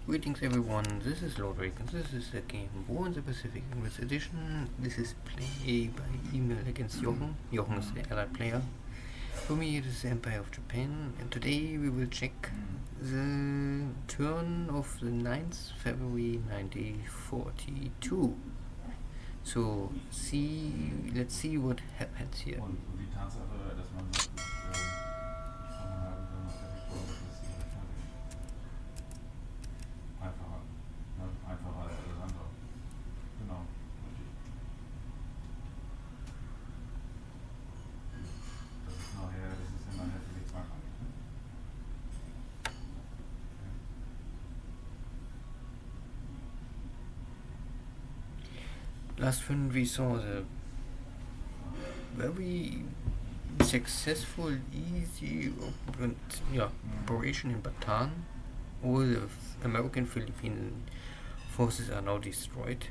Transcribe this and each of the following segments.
Greetings everyone, this is Lodrik and this is the game War in the Pacific English Edition. This is play by email against Jochen. Jochen is the allied player. For me it is the Empire of Japan, and today we will check the turn of the 9th February 1942. So let's see what happens here. Last one we saw the very successful, easy operation in Bataan. All the American Philippine forces are now destroyed.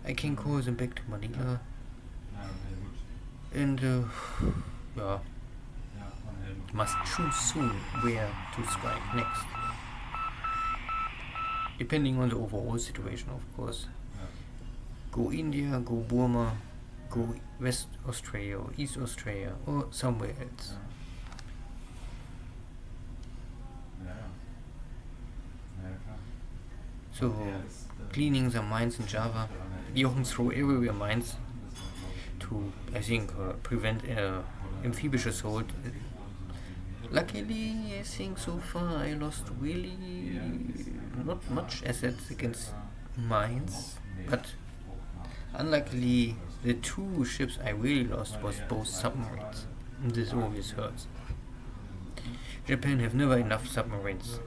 I can call them back to Manila, and must choose soon where to strike next, depending on the overall situation, of course. Go India, go Burma, go West Australia or East Australia or somewhere else. So, cleaning the mines in Java. Jochen throw everywhere mines to, I think, prevent amphibious assault. Luckily, I think so far I lost really not much assets against mines, but unluckily the two ships I really lost was both submarines. This always hurts. Japan have never enough submarines.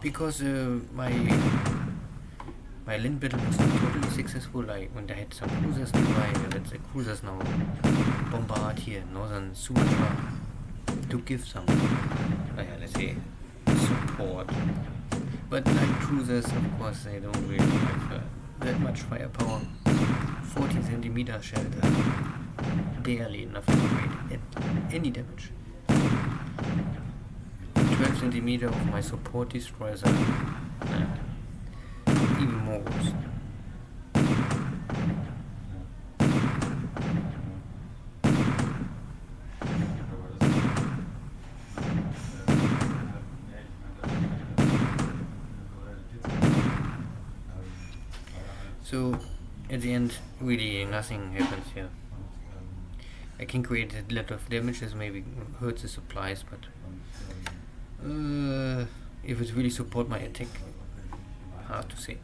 Because my land battle was not totally successful, when I had some cruisers nearby, let the cruisers now bombard here northern Sumatra to give some, let's say, support. But light cruisers, of course, they don't really have that much firepower. 40 centimeter shelter, barely enough to create any damage. 12 centimeter of my support destroyers are even more worse. So at the end, really nothing happens here. I can create a lot of damages, maybe hurt the supplies, but if it really support my attack, hard to say.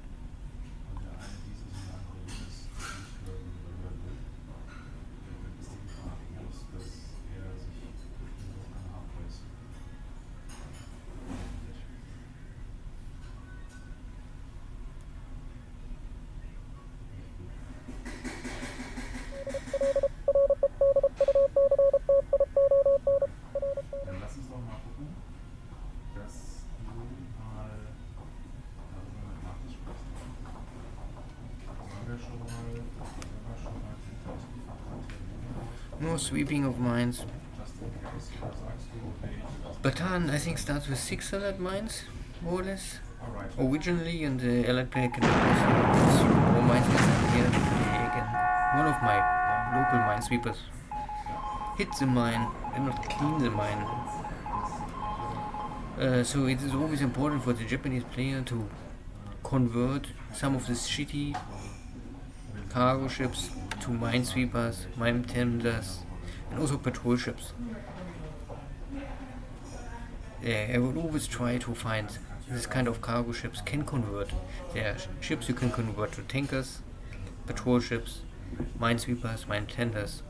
No sweeping of mines. Bataan, I think, starts with 600 mines, more or less. Originally, and the allied player can also more mines here. Again, one of my local minesweepers hit the mine and not clean the mine. So it is always important for the Japanese player to convert some of these shitty cargo ships to minesweepers, mine tenders, and also patrol ships. I would always try to find this kind of cargo ships can convert. There are ships you can convert to tankers, patrol ships, minesweepers, mine tenders,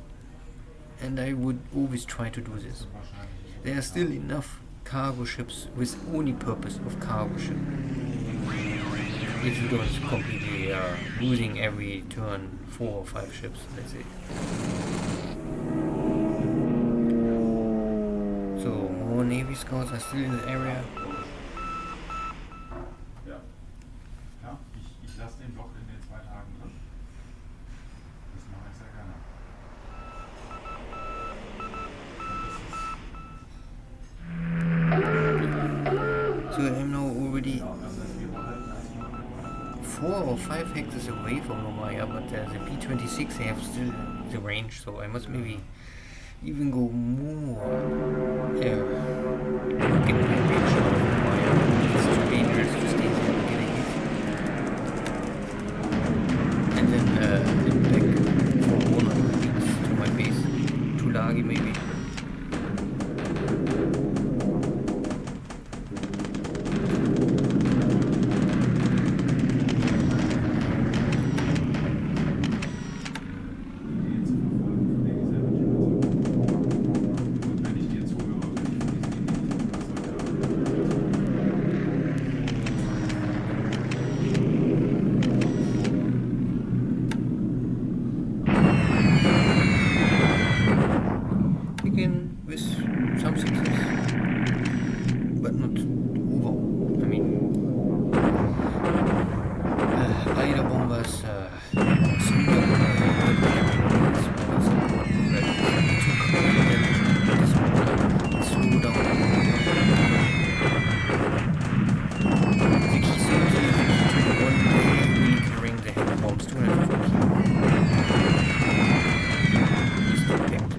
and I would always try to do this. There are still enough cargo ships with only purpose of cargo ship. If you don't completely losing every turn 4 or 5 ships, let's say. So more Navy scouts are still in the area. den Blog in den 2 Tagen drin? Das mache ich sehr gerne. So I'm now already 4 or 5 hexes away from Nomaya, but the P26 have still the range, so I must maybe even go more. Yeah, get my range out of Nomaya. It's too dangerous to stay there and get a hit. And then back for 1 or 2 weeks to my base, to Lagi maybe. With some success, but not overall. I mean, either bombers, smaller bombers, slow down. The key certainly the key to the one day really carrying the heavy bombs 250 kilo. Is the impact.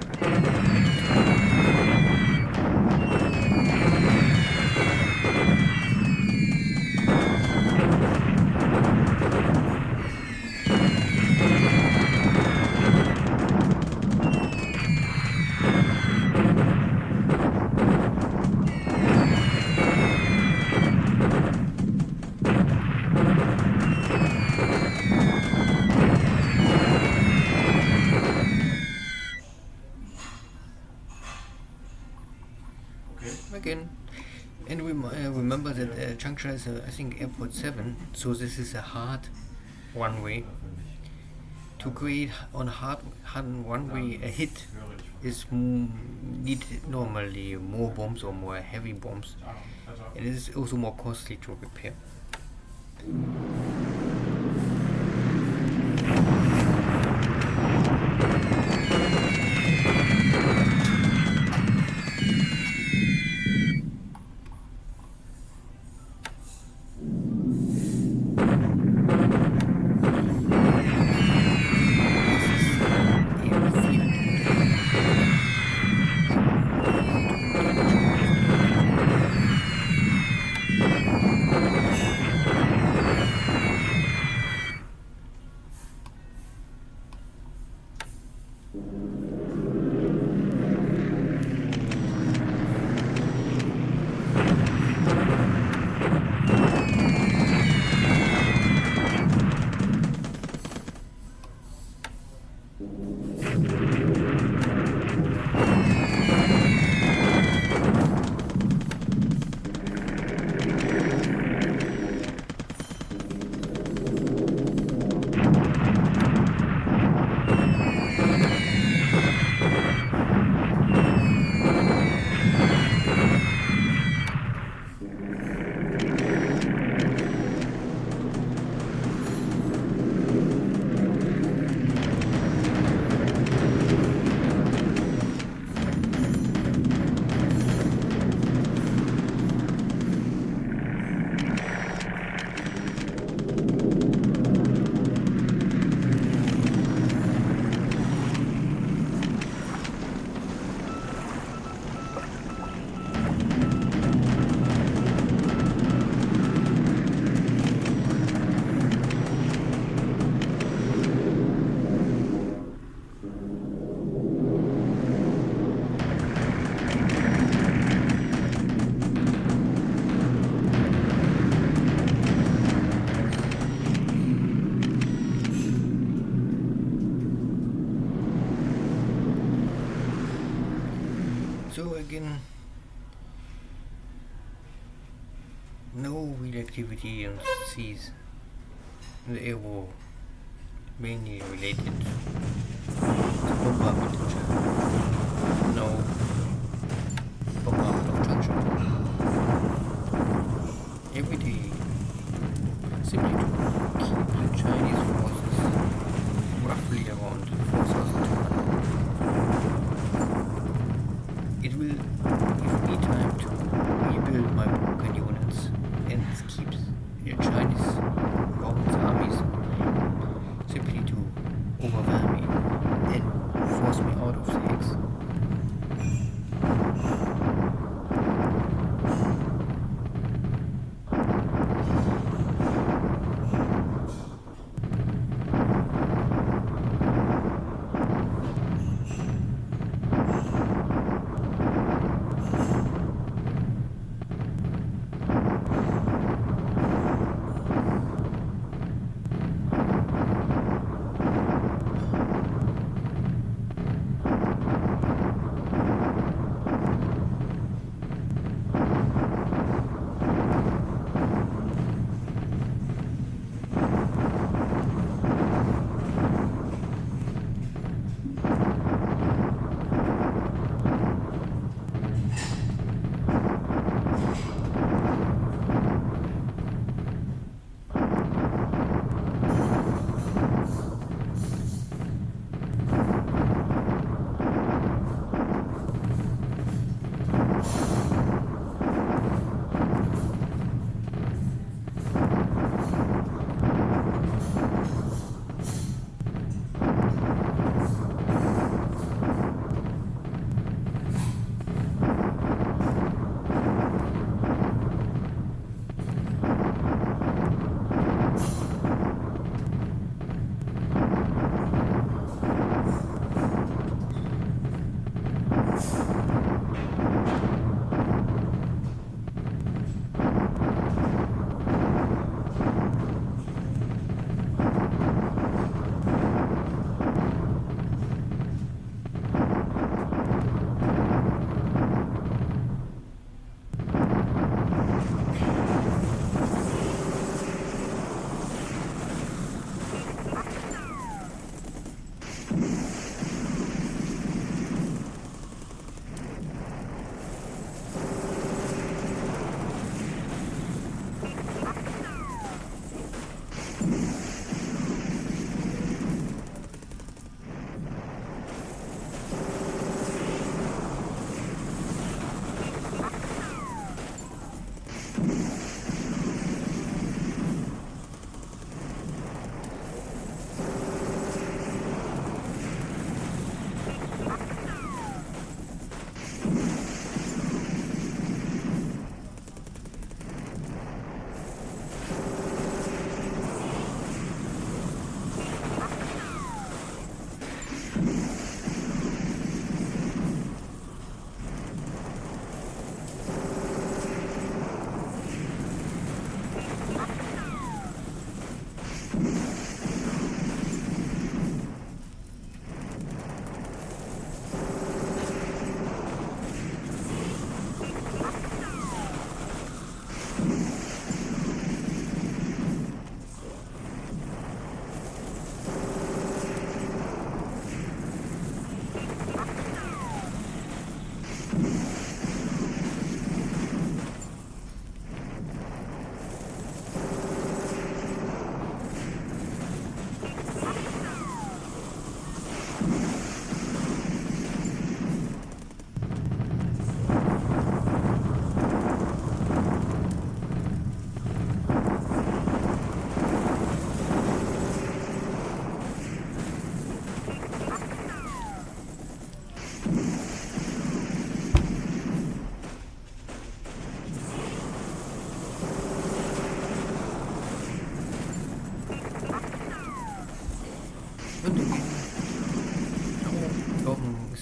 Again, and we remember that Changsha is, I think, airport 7, so this is a hard runway. To create on hard runway a hit is need normally more bombs or more heavy bombs, and it is also more costly to repair. So again, no real activity on the seas. The air war mainly related to bombardment in China. No bombardment of Changsha. Every day simply to keep the give me time to rebuild my broken units and keep the Chinese Roman's armies simply to overwhelm me and force me out of the hex.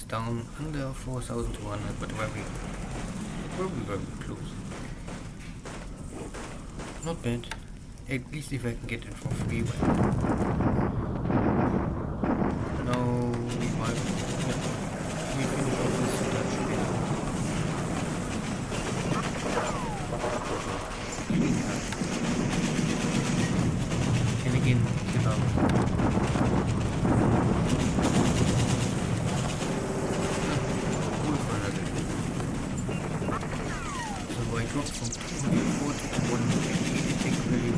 Down under 4,200, but very close. Not bad. At least if I can get it for free. Now we finish off this Dutch bit. Clean cut. And again, sit out. I dropped from 240 to 180 take value.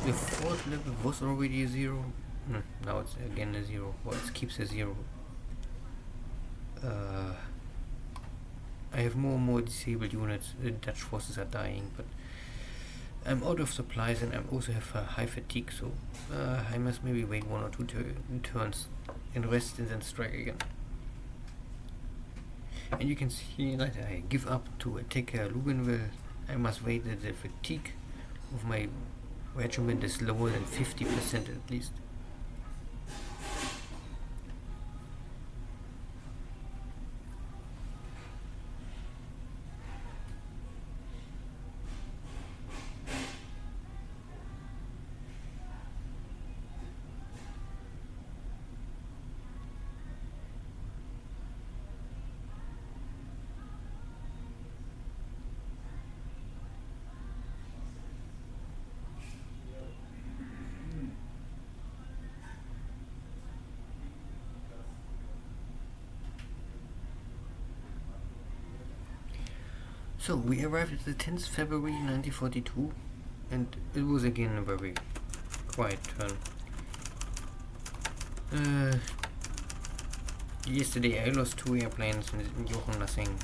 The fourth level was already a 0. Now it's again a 0. Well, it keeps a 0. I have more and more disabled units. The Dutch forces are dying, but I'm out of supplies and I also have high fatigue, so I must maybe wait 1 or 2 turns and rest and then strike again. And you can see that I give up to attack Luganville. I must wait that the fatigue of my regiment is lower than 50% at least. So we arrived at the 10th February 1942, and it was again a very quiet turn. Yesterday I lost 2 airplanes and Jochen nothing,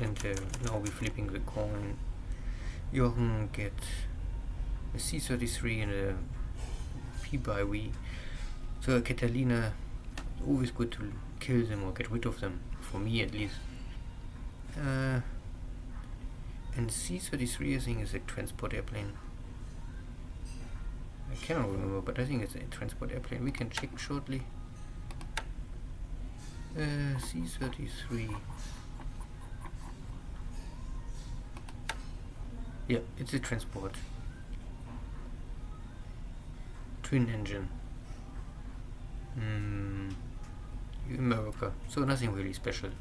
and now we're flipping the coin. Jochen gets a C-33 and a PBEM. So Catalina, always good to kill them or get rid of them, for me at least. And C-33 I think is a transport airplane. I cannot remember, but I think it's a transport airplane. We can check shortly. C-33. Yeah, it's a transport. Twin engine. America. So nothing really special.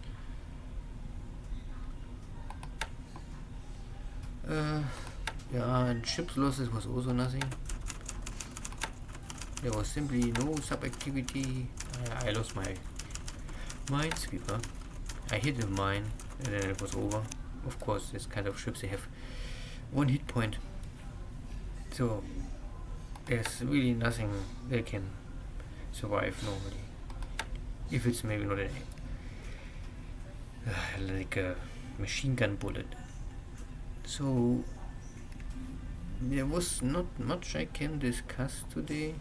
Yeah, and ships losses was also nothing. There was simply no sub-activity. I lost my minesweeper. I hit a mine and then it was over. Of course, this kind of ships, they have 1 hit point. So there's really nothing they can survive normally. If it's maybe not like a machine gun bullet. So there was not much I can discuss today.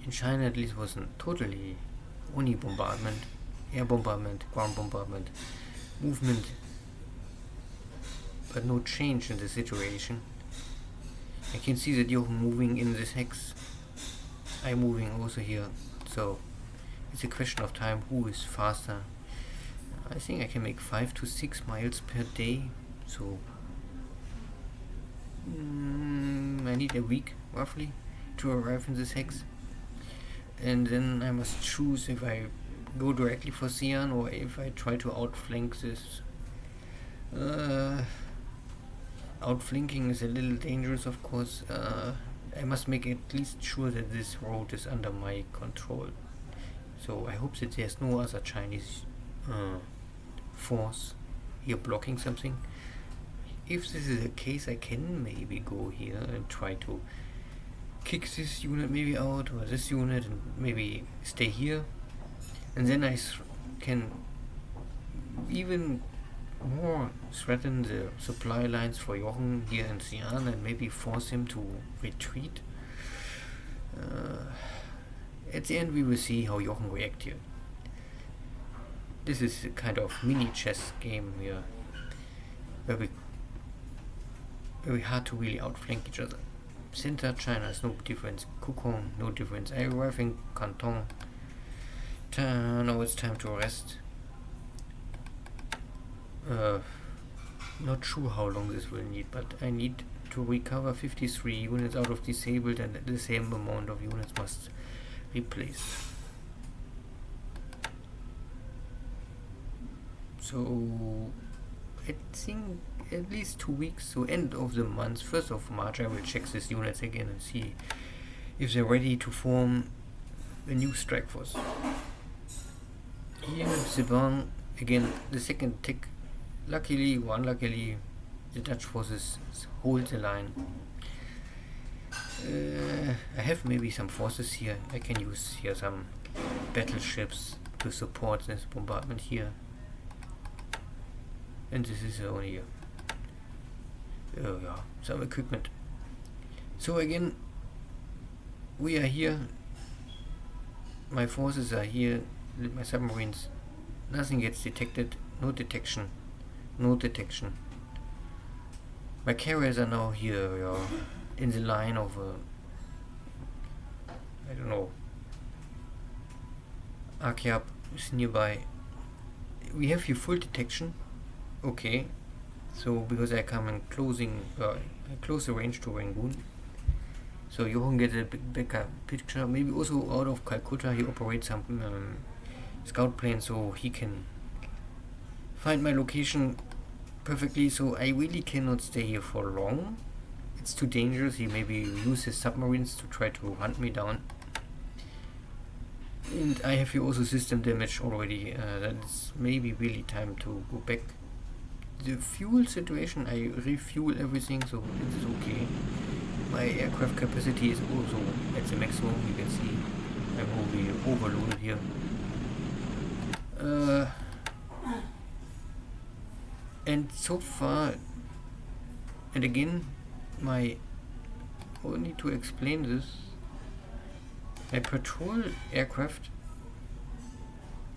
In China at least wasn't totally only bombardment, air bombardment, ground bombardment, movement, but no change in the situation. I can see that you're moving in this hex. I'm moving also here, so it's a question of time who is faster. I think I can make 5 to 6 miles per day, so I need a week roughly to arrive in this hex, and then I must choose if I go directly for Xi'an or if I try to outflank this. Outflanking is a little dangerous, of course. I must make at least sure that this road is under my control. So I hope that there's no other Chinese force here blocking something. If this is the case, I can maybe go here and try to kick this unit maybe out, or this unit, and maybe stay here. And then I can even more threaten the supply lines for Jochen here in Xi'an and maybe force him to retreat. At the end we will see how Jochen reacts here. This is a kind of mini chess game here, very hard to really outflank each other. Center China is no difference, Kukong no difference. I arrive in Canton. Now it's time to rest. Not sure how long this will need, but I need to recover 53 units out of disabled, and the same amount of units must replace. So I think at least 2 weeks, so end of the month, 1st of March, I will check these units again and see if they're ready to form a new strike force. Here in Sevan, again, the second tick. Luckily, unluckily, the Dutch forces hold the line. I have maybe some forces here. I can use here some battleships to support this bombardment here. And this is only some equipment. So again, we are here. My forces are here. My submarines. Nothing gets detected. No detection. No detection. My carriers are now here, in the line of I don't know. Akyab is nearby. We have here full detection. Okay. So because I come in closing, I close the range to Rangoon. So you can get a bigger picture. Maybe also out of Calcutta he operates some scout plane, so he can find my location perfectly. So I really cannot stay here for long. It's too dangerous. He maybe uses submarines to try to hunt me down. And I have here also system damage already. That's maybe really time to go back. The fuel situation, I refuel everything, so it's okay. My aircraft capacity is also at the maximum. You can see I'm already overloaded here. And so far, and again, I need to explain this. My patrol aircraft,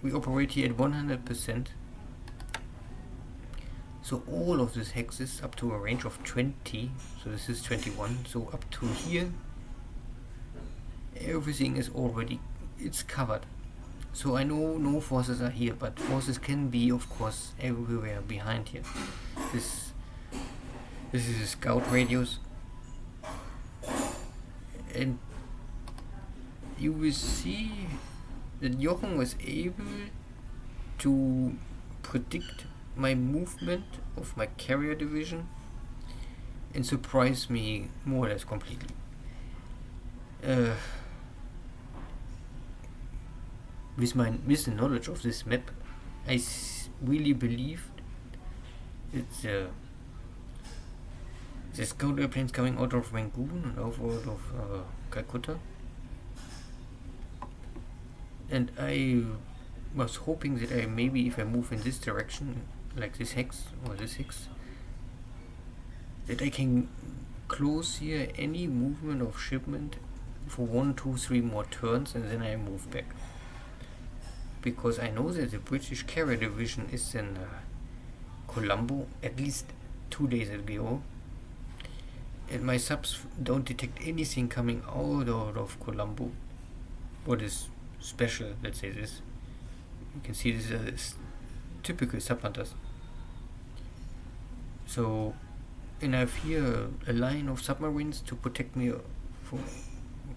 we operate here at 100%. So all of these hexes up to a range of 20, so this is 21, so up to here, everything is already, it's covered. So I know no forces are here, but forces can be, of course, everywhere behind here. This is a scout radius, and you will see that Jochen was able to predict my movement of my carrier division and surprise me more or less completely. With the knowledge of this map, I really believed it's the scout airplanes coming out of Rangoon and out of Calcutta, and I was hoping that I maybe, if I move in this direction, like this hex or this hex, that I can close here any movement of shipment for 1, 2, 3 more turns, and then I move back. Because I know that the British carrier division is in Colombo at least 2 days ago, and my subs don't detect anything coming out of Colombo. What is special, let's say this. You can see this is typical sub hunters. So, and I have here a line of submarines to protect me from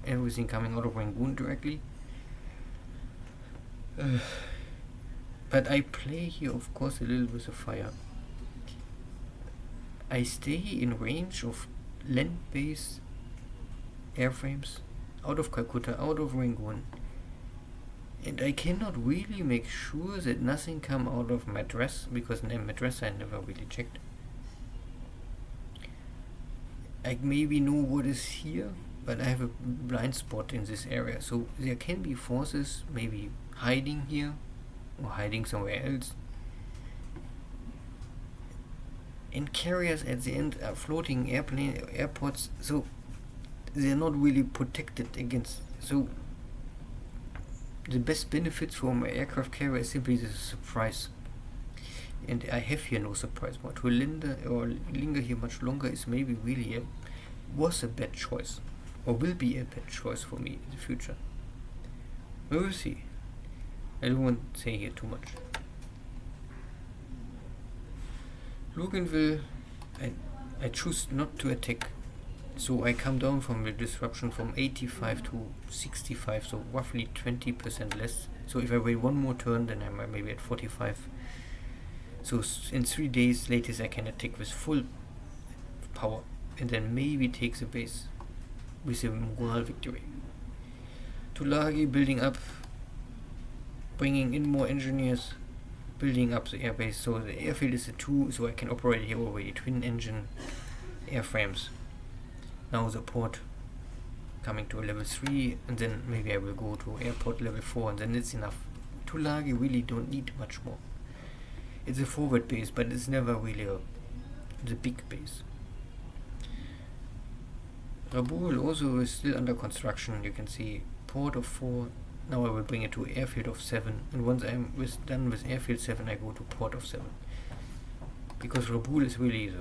everything coming out of Rangoon directly. But I play here, of course, a little with the fire. I stay in range of land-based airframes out of Calcutta, out of Rangoon, and I cannot really make sure that nothing come out of Madras, because Madras I never really checked. I maybe know what is here, but I have a blind spot in this area, so there can be forces maybe hiding here or hiding somewhere else. And carriers at the end are floating airports, so they're not really protected against. So the best benefits from an aircraft carrier is simply the surprise. And I have here no surprise more. To linger here much longer is maybe really was a bad choice, or will be a bad choice for me in the future. We will see. I don't want to say here too much. Luganville, I choose not to attack, so I come down from the disruption from 85 to 65, so roughly 20% less. So if I wait one more turn, then I'm maybe at 45. So in 3 days latest I can attack with full power, and then maybe take the base with a morale victory. Tulagi building up, bringing in more engineers, building up the airbase. So the airfield is a 2, so I can operate here already twin engine airframes. Now the port coming to level 3, and then maybe I will go to airport level 4, and then it's enough. Tulagi really don't need much more. It's a forward base, but it's never really the big base. Rabul also is still under construction. You can see port of 4. Now I will bring it to airfield of 7, and once I'm done with airfield 7, I go to port of 7. Because Rabul is really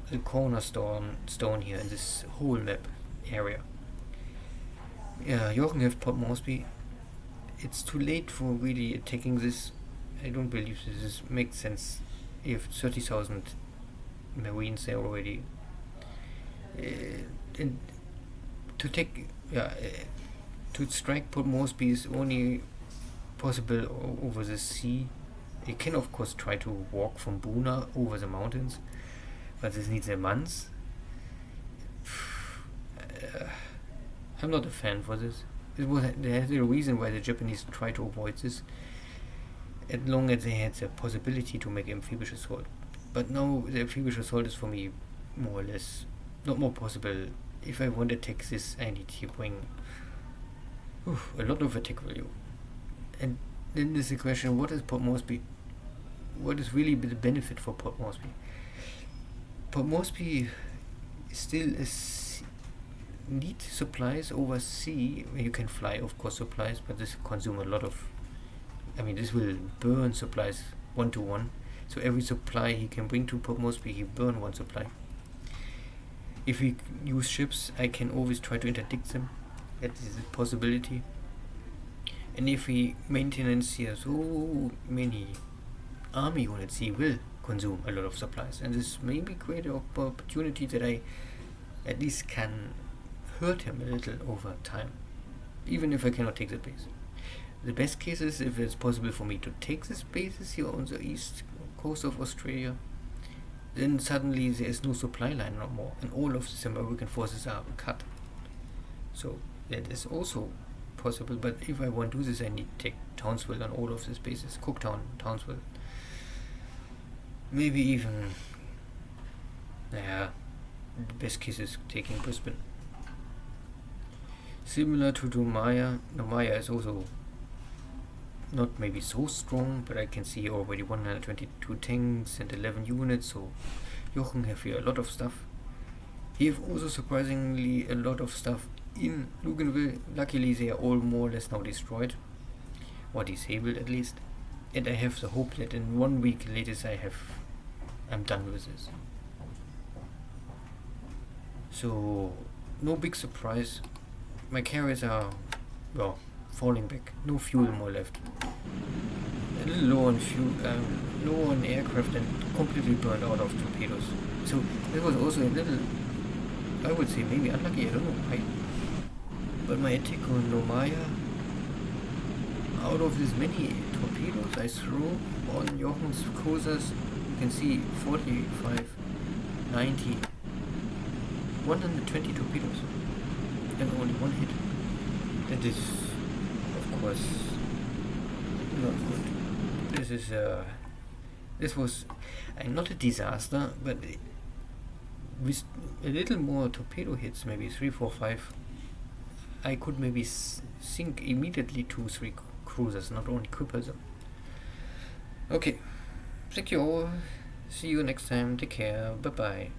the cornerstone here in this whole map area. Jochen have Port Moresby. It's too late for really attacking this. I don't believe this makes sense. You have 30,000 Marines there already. And to strike Port Moresby is only possible over the sea. You can of course try to walk from Buna over the mountains, but this needs a month. I'm not a fan for this. There's a reason why the Japanese try to avoid this, as long as they had the possibility to make amphibious assault. But now the amphibious assault is for me more or less not more possible. If I want to take this, I need to bring a lot of attack value. And then there's the question, what is Port Moresby? What is really the benefit for Port Moresby? Port Moresby still need supplies over sea. You can fly, of course, supplies, but this consume a lot of. This will burn supplies 1-to-1. So every supply he can bring to Port Moresby, he burn one supply. If we use ships, I can always try to interdict them. That is a possibility. And if we maintenance here so many army units, he will consume a lot of supplies. And this may be create an opportunity that I at least can hurt him a little over time, even if I cannot take the base. The best case is if it's possible for me to take this bases here on the east coast of Australia, then suddenly there is no supply line no more, and all of the American forces are cut. So that is also possible, but if I want to do this, I need to take Townsville on all of these bases. Cooktown, Townsville. Maybe even, the best case is taking Brisbane. Similar to Nomaya. Nomaya is also not maybe so strong, but I can see already 122 tanks and 11 units, so Jochen have here a lot of stuff. He have also surprisingly a lot of stuff in Luganville. Luckily they are all more or less now destroyed, or disabled at least, and I have the hope that in 1 week latest I'm done with this. So no big surprise. My carriers are falling back. No fuel more left. A little low on fuel, low on aircraft, and completely burned out of torpedoes. So that was also a little, I would say maybe unlucky. I don't know. But my attack on Nomaya, out of these many torpedoes I threw on Jochen's cruisers, you can see 45, 90, 120 torpedoes, and only one hit. That is, of course, not good. This was not a disaster, but with a little more torpedo hits, maybe 3, 4, 5, I could maybe sink immediately 2, 3 cruisers, not only cripple them. Okay, thank you all. See you next time. Take care. Bye bye.